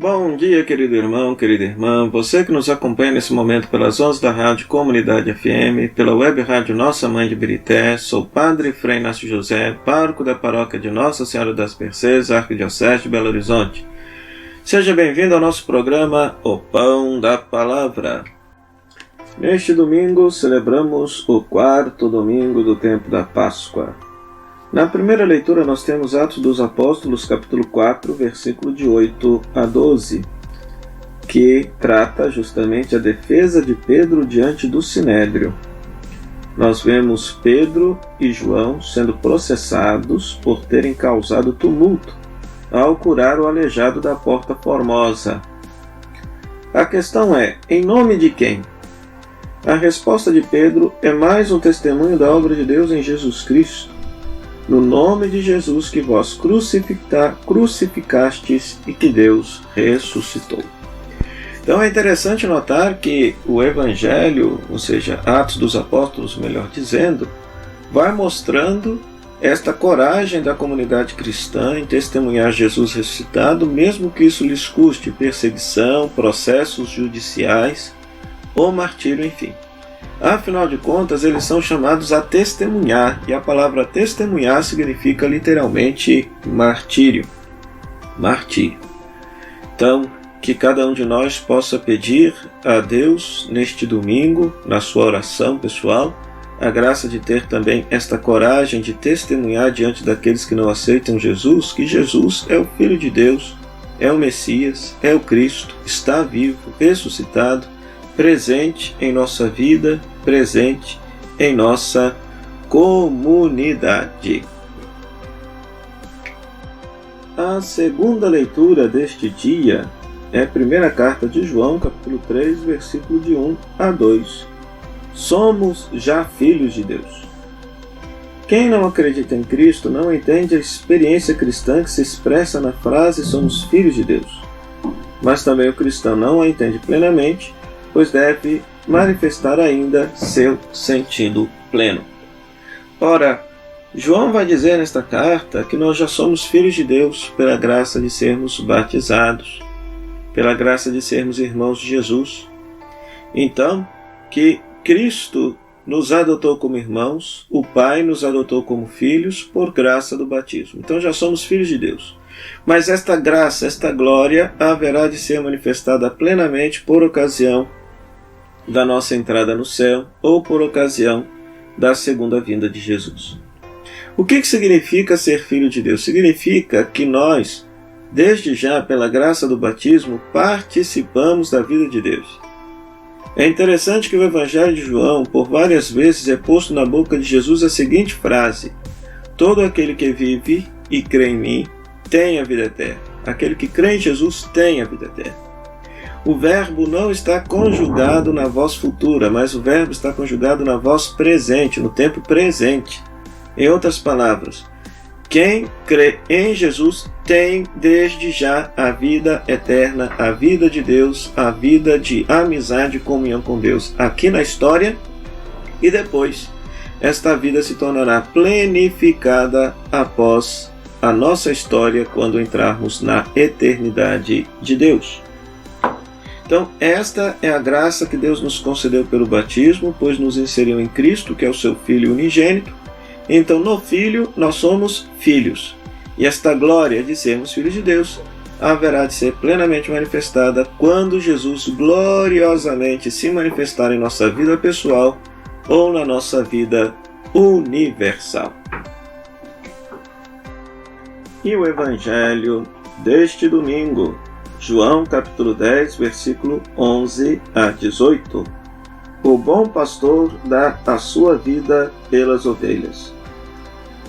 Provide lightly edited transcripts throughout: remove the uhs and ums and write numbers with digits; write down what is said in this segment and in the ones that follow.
Bom dia, querido irmão, querida irmã, você que nos acompanha nesse momento pelas ondas da Rádio Comunidade FM, pela web rádio Nossa Mãe de Birité. Sou Padre Frei Inácio José, pároco da paróquia de Nossa Senhora das Mercês, Arquidiocese de Belo Horizonte. Seja bem-vindo ao nosso programa O Pão da Palavra. Neste domingo celebramos o quarto domingo do tempo da Páscoa. Na primeira leitura nós temos Atos dos Apóstolos, capítulo 4, versículo de 8 a 12, que trata justamente a defesa de Pedro diante do Sinédrio. Nós vemos Pedro e João sendo processados por terem causado tumulto ao curar o aleijado da Porta Formosa. A questão é, em nome de quem? A resposta de Pedro é mais um testemunho da obra de Deus em Jesus Cristo. No nome de Jesus que vós crucificastes e que Deus ressuscitou. Então é interessante notar que o Evangelho, ou seja, Atos dos Apóstolos, melhor dizendo, vai mostrando esta coragem da comunidade cristã em testemunhar Jesus ressuscitado, mesmo que isso lhes custe perseguição, processos judiciais ou martírio, enfim. Afinal de contas, eles são chamados a testemunhar, e a palavra testemunhar significa literalmente martírio. Então, que cada um de nós possa pedir a Deus neste domingo, na sua oração pessoal, a graça de ter também esta coragem de testemunhar diante daqueles que não aceitam Jesus, que Jesus é o Filho de Deus, é o Messias, é o Cristo, está vivo, ressuscitado, presente em nossa vida, presente em nossa comunidade. A segunda leitura deste dia é a primeira carta de João, capítulo 3, versículo de 1 a 2. Somos já filhos de Deus. Quem não acredita em Cristo não entende a experiência cristã que se expressa na frase somos filhos de Deus. Mas também o cristão não a entende plenamente, pois deve manifestar ainda seu sentido pleno. Ora, João vai dizer nesta carta que nós já somos filhos de Deus pela graça de sermos batizados, pela graça de sermos irmãos de Jesus. Então, que Cristo nos adotou como irmãos, o Pai nos adotou como filhos por graça do batismo. Então já somos filhos de Deus. Mas esta graça, esta glória, haverá de ser manifestada plenamente por ocasião da nossa entrada no céu ou por ocasião da segunda vinda de Jesus. O que significa ser filho de Deus? Significa que nós, desde já, pela graça do batismo, participamos da vida de Deus. É interessante que o Evangelho de João, por várias vezes, é posto na boca de Jesus a seguinte frase: todo aquele que vive e crê em mim tem a vida eterna. Aquele que crê em Jesus tem a vida eterna. O verbo não está conjugado na voz futura, mas o verbo está conjugado na voz presente, no tempo presente. Em outras palavras, quem crê em Jesus tem desde já a vida eterna, a vida de Deus, a vida de amizade e comunhão com Deus aqui na história, e depois esta vida se tornará plenificada após a nossa história quando entrarmos na eternidade de Deus. Então, esta é a graça que Deus nos concedeu pelo batismo, pois nos inseriu em Cristo, que é o seu Filho unigênito. Então, no Filho, nós somos filhos. E esta glória de sermos filhos de Deus haverá de ser plenamente manifestada quando Jesus gloriosamente se manifestar em nossa vida pessoal ou na nossa vida universal. E o Evangelho deste domingo, João capítulo 10, versículo 11 a 18. O bom pastor dá a sua vida pelas ovelhas.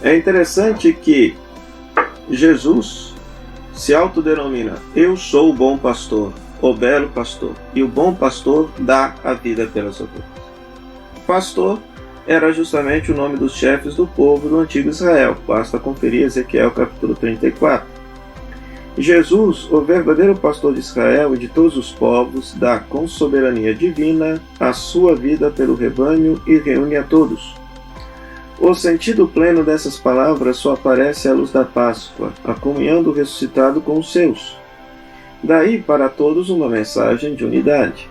É interessante que Jesus se autodenomina: eu sou o bom pastor, o belo pastor, e o bom pastor dá a vida pelas ovelhas. Pastor era justamente o nome dos chefes do povo do antigo Israel. Basta conferir Ezequiel capítulo 34. Jesus, o verdadeiro pastor de Israel e de todos os povos, dá com soberania divina a sua vida pelo rebanho e reúne a todos. O sentido pleno dessas palavras só aparece à luz da Páscoa, a comunhão do ressuscitado com os seus. Daí para todos uma mensagem de unidade.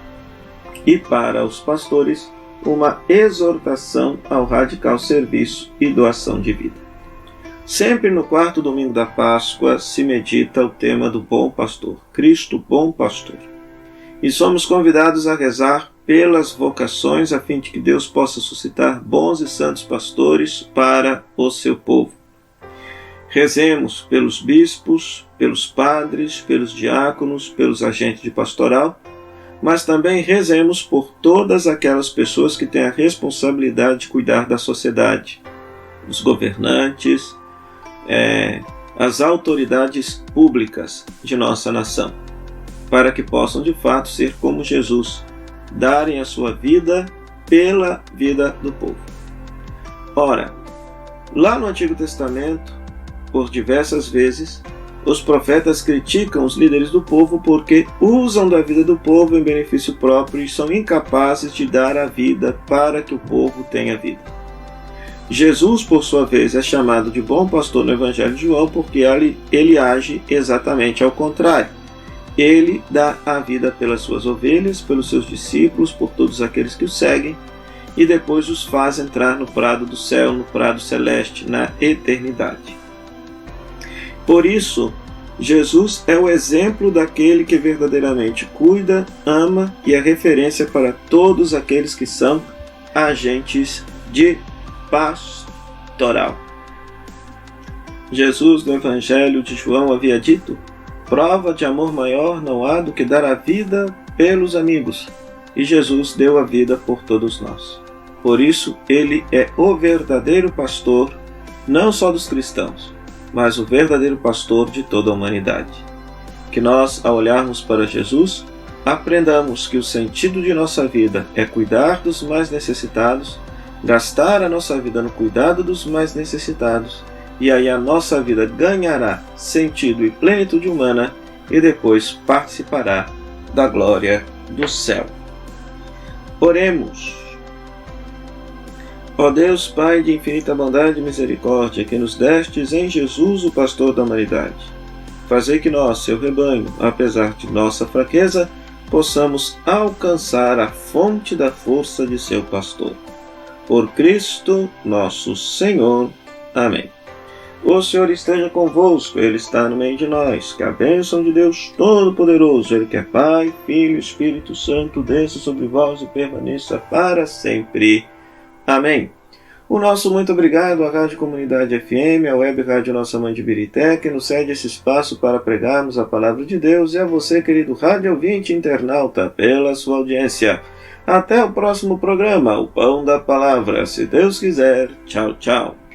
E para os pastores, uma exortação ao radical serviço e doação de vida. Sempre no quarto domingo da Páscoa se medita o tema do bom pastor, Cristo bom pastor. E somos convidados a rezar pelas vocações a fim de que Deus possa suscitar bons e santos pastores para o seu povo. Rezemos pelos bispos, pelos padres, pelos diáconos, pelos agentes de pastoral, mas também rezemos por todas aquelas pessoas que têm a responsabilidade de cuidar da sociedade, os governantes, as autoridades públicas de nossa nação, para que possam de fato ser como Jesus, darem a sua vida pela vida do povo. Ora, lá no Antigo Testamento, por diversas vezes, os profetas criticam os líderes do povo porque usam da vida do povo em benefício próprio e são incapazes de dar a vida para que o povo tenha vida. Jesus, por sua vez, é chamado de bom pastor no Evangelho de João porque ele age exatamente ao contrário. Ele dá a vida pelas suas ovelhas, pelos seus discípulos, por todos aqueles que o seguem, e depois os faz entrar no prado do céu, no prado celeste, na eternidade. Por isso, Jesus é o exemplo daquele que verdadeiramente cuida, ama e é referência para todos aqueles que são agentes de pastoral. Jesus, no Evangelho de João, havia dito: prova de amor maior não há do que dar a vida pelos amigos. E Jesus deu a vida por todos nós. Por isso, ele é o verdadeiro pastor, não só dos cristãos, mas o verdadeiro pastor de toda a humanidade. Que nós, ao olharmos para Jesus, aprendamos que o sentido de nossa vida é cuidar dos mais necessitados, gastar a nossa vida no cuidado dos mais necessitados, e aí a nossa vida ganhará sentido e plenitude humana e depois participará da glória do céu. Oremos. Ó Deus, Pai de infinita bondade e misericórdia, que nos destes em Jesus o pastor da humanidade, fazei que nós, seu rebanho, apesar de nossa fraqueza, possamos alcançar a fonte da força de seu pastor. Por Cristo nosso Senhor. Amém. O Senhor esteja convosco, Ele está no meio de nós. Que a bênção de Deus Todo-Poderoso, Ele que é Pai, Filho e Espírito Santo, desça sobre vós e permaneça para sempre. Amém. O nosso muito obrigado à Rádio Comunidade FM, à Web Rádio Nossa Mãe de Birité, que nos cede esse espaço para pregarmos a Palavra de Deus, e a você, querido rádio ouvinte internauta, pela sua audiência. Até o próximo programa, o Pão da Palavra. Se Deus quiser. Tchau, tchau.